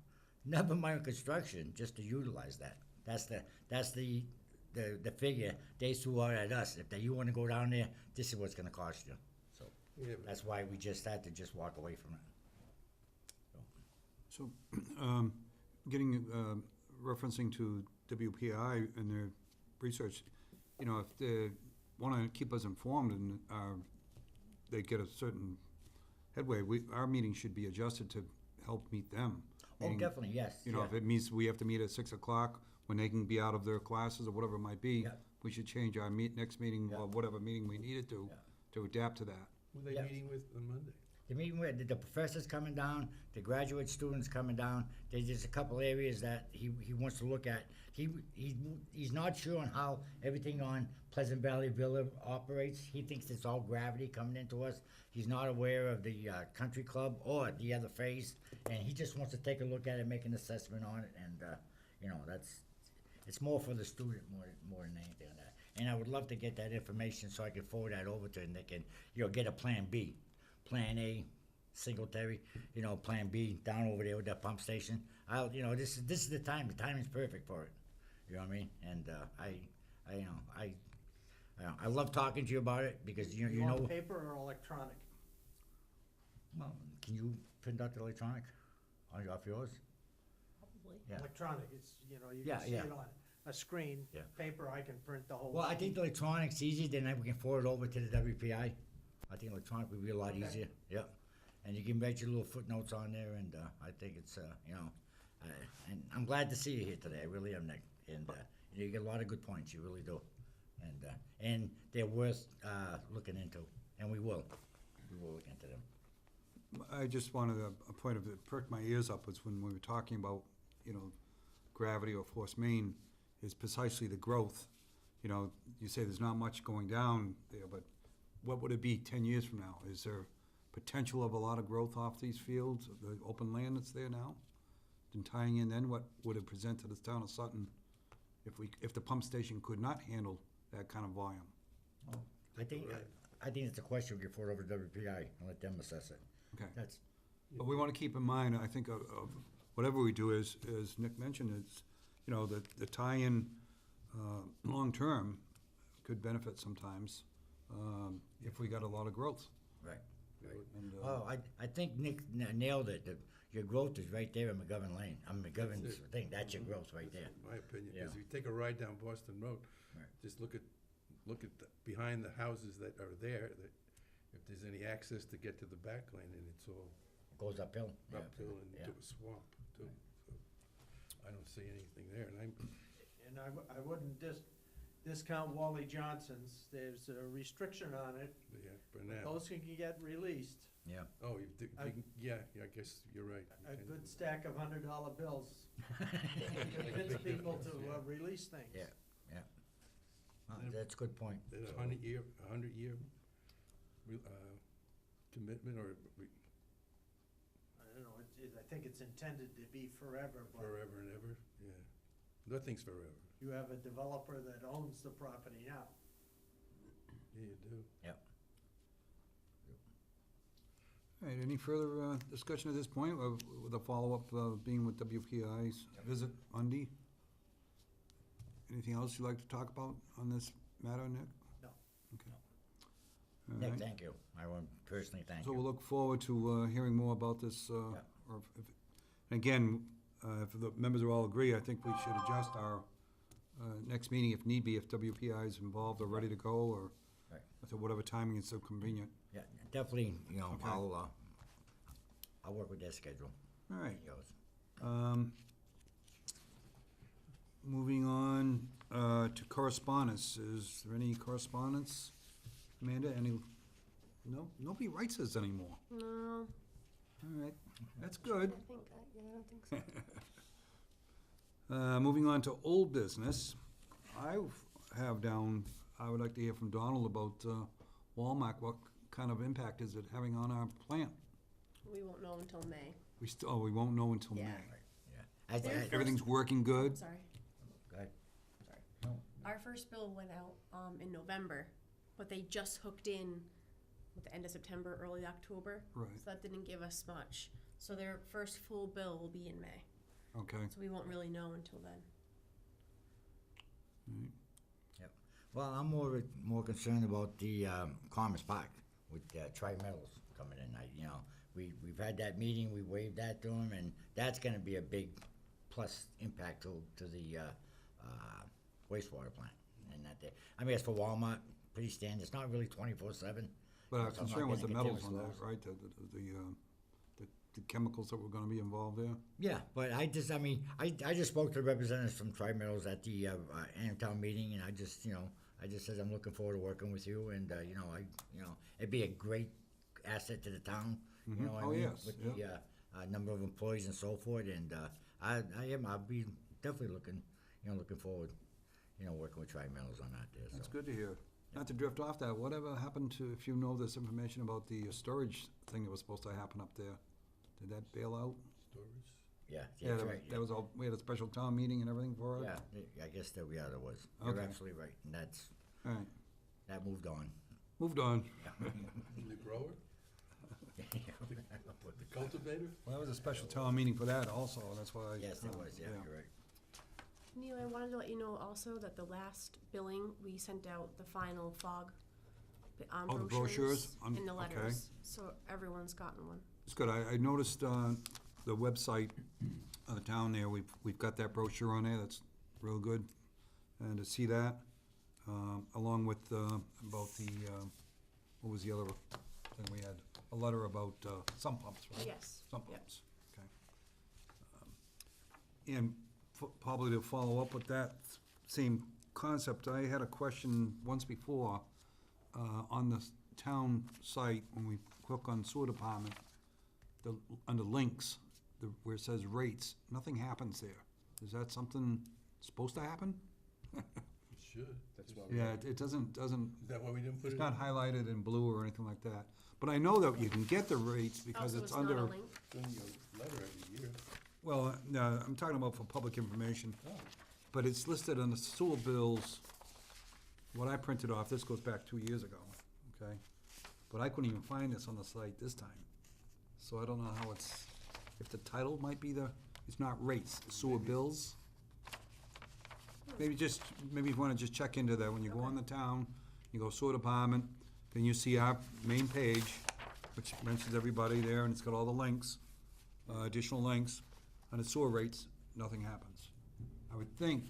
Never mind construction, just to utilize that. That's the figure they threw out at us. If you want to go down there, this is what's going to cost you. So Yeah, but that's why we just had to just walk away from it. So, referencing to WPI and their research, you know, if they wanna keep us informed and, they get a certain headway, our meeting should be adjusted to help meet them. Oh, Meaning, definitely, yes. You know, yeah. if it means we have to meet at 6 o'clock, when they can be out of their classes or whatever it might be, Yeah. we should change our next meeting, Yeah. or whatever meeting we needed to adapt to that. who are they Yeah. meeting with on Monday? The meeting where the professors coming down, the graduate students coming down, there's just a couple areas that he wants to look at. He's not sure on how everything on Pleasant Valley Villa operates. He thinks it's all gravity coming into us. He's not aware of the country club or the other phase, and he just wants to take a look at it, make an assessment on it, and you know, it's more for the student more than anything on that. And I would love to get that information so I can forward that over to him. They can, you know, get a plan B. Plan A, Singletary, you know, Plan B down over there with that pump station. You know, this is the time. The timing's perfect for it. You know what I mean? And I love talking to you about it because you know. want paper or electronic? Well, can you print out the electronic off yours? Probably. Yeah. Electronic, it's, you know, you Yeah, can see yeah. it on a screen. Yeah. Paper, I can print the whole. Well, I think the electronic's easy. Then we can forward it over to the WPI. I think electronic would be a lot Okay. easier. Yeah. And you can write your little footnotes on there, and I think it's you know, and I'm glad to see you here today. I really am, Nick. And you get a lot of good points. You really do. And they're worth looking into, and we will. We will look into them. I just wanted a point of, it perked my ears up was when we were talking about, you know, gravity or force main is precisely the growth. You know, you say there's not much going down there, but what would it be 10 years from now? Is there potential of a lot of growth off these fields, the open land that's there now? And tying in then, what would it present to the town of Sutton if the pump station could not handle that kind of volume? I think it's a question we can forward over to WPI and let them assess it. Okay. That's But we want to keep in mind, I think, of whatever we do is, as Nick mentioned, it's, you know, the tie-in, long-term could benefit sometimes, if we got a lot of growth. right. And, Oh, I think Nick nailed it. Your growth is right there in McGovern Lane. McGovern's That's it. thing. That's your growth right there. That's my opinion, Yeah. because if you take a ride down Boston Road, Right. just look at behind the houses that are there, that if there's any access to get to the back lane, and it's all Goes uphill. Yeah. uphill and Yeah. into a swamp, too. So I don't see anything there, and And I wouldn't discount Wally Johnson's. There's a restriction on it. yeah, for now. Those can get released. Yeah. Oh, yeah, I guess you're right. You A can- good stack of $100 bills. Convince people to release things. Yeah. That's a good point. There's So, a 100-year commitment, or I don't know, I think it's intended to be forever, but forever and ever, yeah. Nothing's forever, you have a developer that owns the property now. yeah, you do. All right, any further discussion at this point, with a follow-up being with WPI's visit, Undy? Anything else you'd like to talk about on this matter, Nick? No. Okay. All Nick, right. thank you. I want to personally thank So you. we'll look forward to hearing more about this, or again, if the members all agree, I think we should adjust our next meeting if need be, if WPI is involved or ready to go, or Right. to whatever timing is so convenient. Yeah, definitely, you know, Okay. I'll work with their schedule. All right. It goes. Moving on to correspondence. Is there any correspondence? Amanda, any? No? Nobody writes us anymore. No, All right, that's good. I don't think so. Moving on to old business. I would like to hear from Donald about Walmart. What kind of impact is it having on our plant? We won't know until May. We won't know until Yeah. May. Yeah. Their Everything's working good? Sorry. Go ahead. Sorry. No. Our first bill went out in November, but they just hooked in at the end of September, early October. Right. So that didn't give us much. So their first full bill will be in May. Okay. So we won't really know until then. Well, I'm more concerned about the Commerce Park with Tri-Metals coming in. We've had that meeting, we waived that to them, and that's gonna be a big plus impact to the wastewater plant. And that they, I mean, it's for Walmart, pretty standard, it's not really 24/7. But I was So I'm not concerned with the getting metals on continuous that, right? The chemicals that were gonna be involved there? Yeah, but I just spoke to the representatives from Tri-Metals at the annual town meeting, and I just said I'm looking forward to working with you, and it'd be a great asset to the town. You know what I Oh, mean? yes, With yeah. the number of employees and so forth, and I'll be definitely looking forward, working with Tri-Metals on that there. That's So. good to hear. Not to drift off that, whatever happened to, if you know this information about the storage thing that was supposed to happen up there? Did that bail out? Storage? Yeah, that's that- right. That was all, we had a special town meeting and everything for it? Yeah, I guess there was. You're Okay. absolutely right, and All right, that moved on. moved on. The grower? The cultivator? Well, that was a special town meeting for that also, that's why. Yes, there was. Yeah, you're right. Neil, I wanted to let you know also that the last billing, we sent out the final fog Oh, the brochures? and the Okay. letters. So everyone's gotten one. It's good, I noticed on the website of the town there, we've got that brochure on there, that's real good. And to see that, along with, about the, what was the other thing we had? A letter about, sump pumps, right? Yes. Sump Yep. pumps, okay. And probably to follow up with that same concept, I had a question once before, on the town site, when we click on sewer department, under links, where it says rates, nothing happens there. Is that something supposed to happen? It should. That's Is why Yeah, it doesn't, that why we didn't put it it's in? not highlighted in blue or anything like that. But I know that you can get the rates because Also, it's not a under, link. It's in your letter every year. well, no, I'm talking about for public information. Oh. But it's listed on the sewer bills, what I printed off, this goes back 2 years ago, okay? But I couldn't even find this on the site this time. So I don't know how it's, if the title might be it's not rates, sewer bills. Maybe you wanna just check into that, when you go on the town, you go sewer department, then you see our main page, which mentions everybody there, and it's got all the links, additional links, and the sewer rates, nothing happens. I would think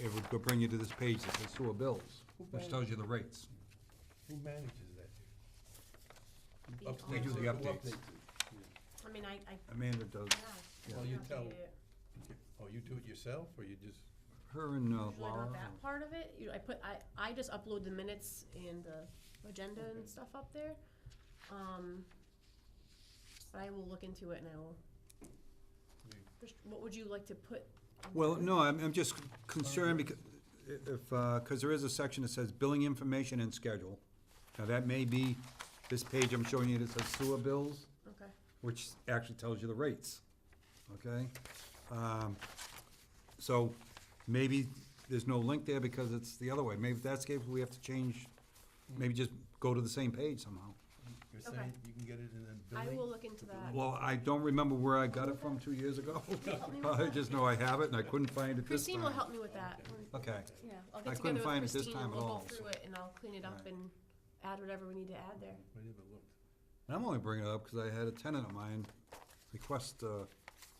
it would go bring you to this page that says sewer bills, which tells you the rates. Who manages that The here? They do the online- updates. it? I mean, I Amanda does, yeah. Well, you I tell- updated it. Oh, you do it yourself, or you just, her and Usually Laura. not that part of it. I just upload the minutes and the agenda and stuff up there. But I will look into it and I will. What would you like to put? Well, no, I'm just concerned because, cause there is a section that says billing information and schedule. Now, that may be, this page I'm showing you that says sewer bills, Okay. which actually tells you the rates, okay? So, maybe there's no link there because it's the other way. Maybe if that's the case, we have to change, maybe just go to the same page somehow. you're Okay. saying you can get it in a I billing? will look into that. Well, I don't remember where I got it from 2 years ago. Help me with I that. just know I have it and I couldn't find it this Christine will time. help me with that. Okay, Yeah, I'll I get couldn't together find with it this Christine time and at we'll go all, through so- it and I'll clean it up Right. and add whatever we need to add there. I never looked. and I'm only bringing it up because I had a tenant of mine request,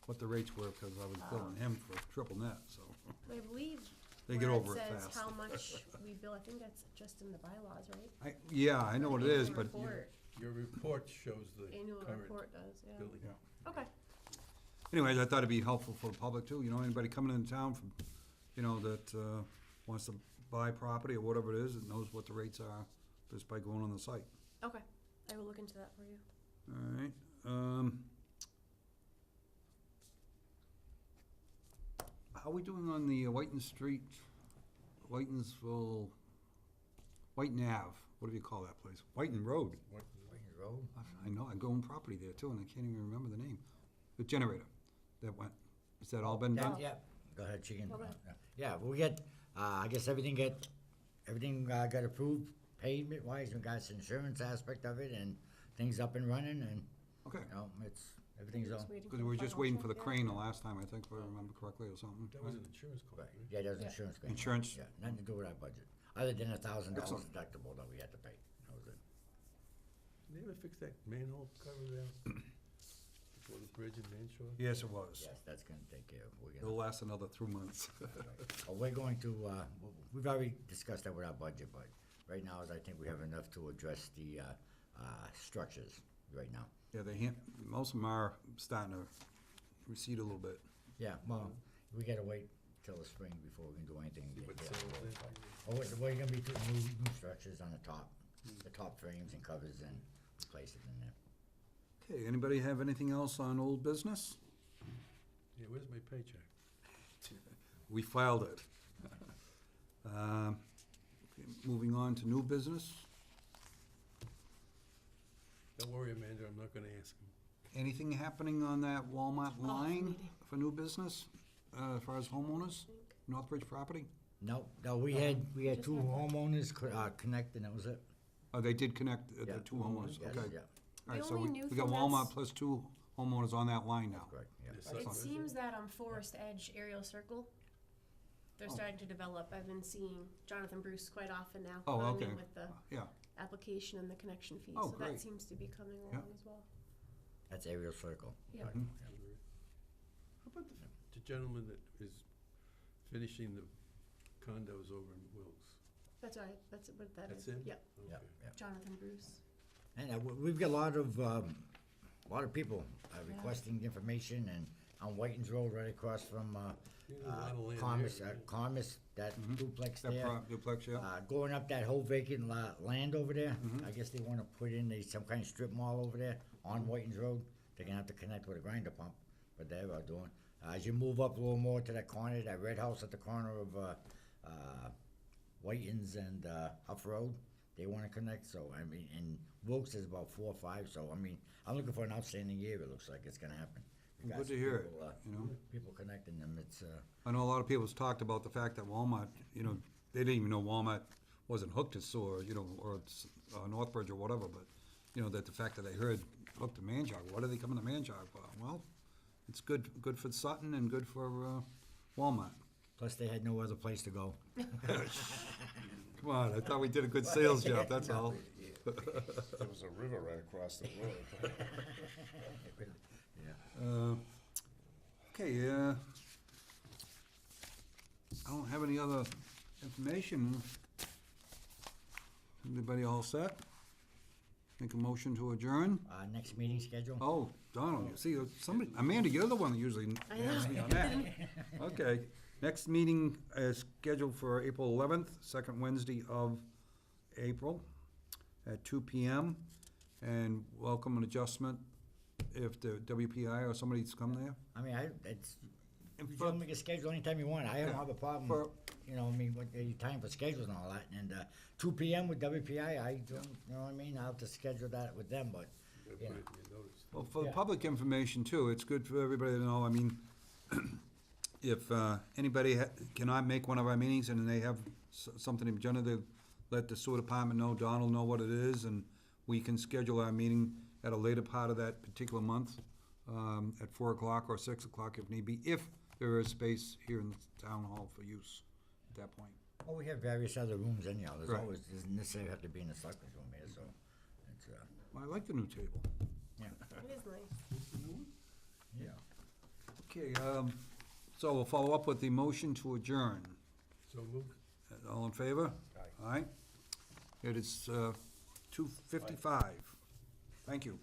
what the rates were because I was billing him for triple net, so. I believe They get where over it says fast. how much we bill, I think that's just in the bylaws, right? Yeah, I know what it is, Annual but, report. Your report shows the Annual current report does, yeah. billing. Yeah. Okay, anyways, I thought it'd be helpful for the public too, anybody coming into town from, that, wants to buy property or whatever it is, that knows what the rates are just by going on the site. okay. I will look into that for you. All right, how are we doing on the Whiten Street, Whitensville, Whiten Ave, what do you call that place? Whiten Road. Wayne Road? I know, I own property there too, and I can't even remember the name. The generator that went, has that all been done? Yeah, go ahead, chicken. Okay. Yeah, we get, I guess everything got approved payment wise, we got the insurance aspect of it and things up and running and, Okay, you know, everything's Just on. waiting because the we were just final waiting check, for the yeah. crane the last time, I think, if I remember correctly, or something. That was an insurance Right, claim, right? yeah, there's Yeah. insurance claim. Insurance? Yeah, nothing to do with our budget, other than $1,000 Excellent. deductible that we had to pay, that was it. Did they ever fix that manhole cover there? Before the bridge in Manshore? Yes, it was. Yes, that's gonna take care of, we're It'll gonna, last another 2 months. we're going to, we've already discussed that with our budget, but right now, I think we have enough to address the, structures right now. Yeah, most of them are starting to recede a little bit. Yeah, well, we gotta wait till the spring before we can do anything. You put get sails there. in? Oh, we're gonna be putting new structures on the top frames and covers and replace it in there. Okay, anybody have anything else on old business? Yeah, where's my paycheck? We filed it. Okay, moving on to new business. Don't worry, Amanda, I'm not gonna ask him. Anything happening on that Walmart Oh, line meeting. for new business, as far as homeowners, Northbridge property? No, we had Just two had that. homeowners connect and that was it. Oh, they did connect, Yeah. the two homeowners, Yes, okay. yeah, All right, The so only we new we got thing Walmart that's- plus 2 homeowners on that line now. correct, yeah. Yes, It Sutton. seems that on Forest Edge Aerial Circle, they're Oh. starting to develop. I've been seeing Jonathan Bruce quite often now. Oh, helping me okay. With the Yeah, application and the connection fees. Oh, So great. that seems to be coming Yeah. along as well. That's aerial circle. Yeah. Right, Mhm. yeah. How about the gentleman that is finishing the condos over in Wilkes? That's right. That's what that is. That's him? Yep. Yeah, Okay. yeah. Jonathan Bruce. And we've got a lot of people requesting information and on Whitens Road right across from, There's a lot of land Commerce, there, right? Commerce, that Mhm. duplex that there. duplex, yeah. Going up that whole vacant land over there, Mhm. I guess they wanna put in some kind of strip mall over there on Whitens Road. They're gonna have to connect with a grinder pump, but they're doing. As you move up a little more to that corner, that red house at the corner of, Whitens and, Huff Road, they wanna connect, so, I mean, and Wilkes is about 4 or 5, so, I mean, I'm looking for an outstanding year, it looks like it's gonna happen. We got Good to some hear it, people, you know. People connecting them, it's, I know a lot of people's talked about the fact that Walmart, you know, they didn't even know Walmart wasn't hooked to sewer, you know, or Northbridge or whatever, but, you know, that the fact that they heard hooked to Manjog, what are they coming to Manjog for? Well, it's good for Sutton and good for, Walmart. plus they had no other place to go. Come on, I thought we did a good sales job, that's all. There was a river right across the road. Yeah. Okay, I don't have any other information. Everybody all set? Make a motion to adjourn? Next meeting schedule? Oh, Donald, you see, somebody, Amanda, you're the one that usually I asks know. me on that. Okay, next meeting is scheduled for April 11th, second Wednesday of April at 2 PM. And welcome an adjustment if the WPI or somebody's come there. I mean, it's, And you for- can make a schedule anytime you want, I don't Yeah. have a problem, For- you know, I mean, with the time for schedules and all that, and, 2 PM with WPI, I don't, you know what I mean, I'll have to schedule that with them, but, You gotta Yeah. put it in your notice. Well, for the Yeah. public information too, it's good for everybody to know, I mean, if anybody cannot make one of our meetings and they have something in agenda, they let the sewer department know, Don will know what it is, and we can schedule our meeting at a later part of that particular month, at 4 o'clock or 6 o'clock if need be, if there is space here in the town hall for use at that point. well, we have various other rooms anyhow, Right. doesn't necessarily have to be in the selectmen's room here, so, it's, I like the new table. yeah, It is nice. yeah. Okay, so we'll follow up with the motion to adjourn. So moved. All in favor? Aye. Aye. It is 2:55. Thank you.